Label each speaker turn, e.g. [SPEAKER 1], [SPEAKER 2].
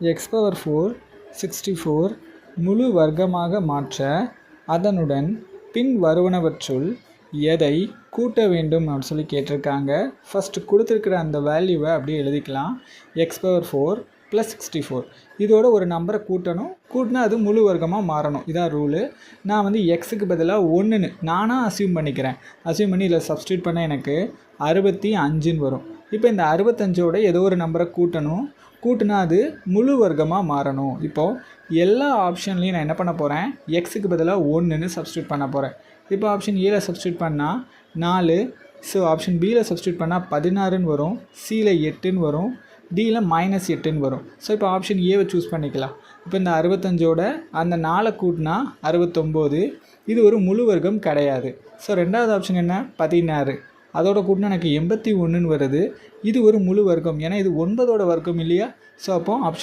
[SPEAKER 1] X power 4 64 முழு வர்க்கமாக மாற்ற அதனுடன் பின் வருவனவற்றுள் எதை கூட்ட வேண்டும் அப்படின்னு சொல்லி கேட்டிருக்காங்க. ஃபஸ்ட்டு கொடுத்துருக்கிற அந்த வேல்யூவை அப்படியே எழுதிக்கலாம். எக்ஸ் பவர் 4 + 64 இதோட ஒரு நம்பரை கூட்டினா அது முழு வர்க்கமாக மாறணும். இதான் ரூலு. நான் வந்து எக்ஸுக்கு பதிலாக 1ன்னு நானாக அசியூம் பண்ணிக்கிறேன். அசியூம் பண்ணி இதில் சப்ஸ்டியூட் பண்ண எனக்கு 65ன்னு வரும். இப்போ இந்த 65ஓட ஏதோ ஒரு நம்பரை கூட்டினா அது முழு வர்க்கமாக மாறணும். இப்போது எல்லா ஆப்ஷன்லேயும் நான் என்ன பண்ண போகிறேன், எக்ஸுக்கு பதிலாக 1ன்னு சப்ஸ்டியூட் பண்ண போகிறேன். இப்போ ஆப்ஷன் ஏல சப்ஸ்டியூட் பண்ணால் 4, ஸோ ஆப்ஷன் பியில் சப்ஸ்டியூட் பண்ணால் 16ன்னு வரும், சியில் 8ன்னு வரும், டியில் -8ன்னு வரும். ஸோ இப்போ ஆப்ஷன் ஏவை சூஸ் பண்ணிக்கலாம். இப்போ இந்த 65ஓட அந்த 4 கூட்டினா 69, இது ஒரு முழு வர்க்கம் கிடையாது. ஸோ ரெண்டாவது ஆப்ஷன் என்ன, 16, அதோட கூட்டினா எனக்கு 81ன்னு வருது, இது ஒரு முழு வர்க்கம். ஏன்னா இது 9ஓட வர்க்கம் இல்லையா. ஸோ அப்போ ஆப்ஷன்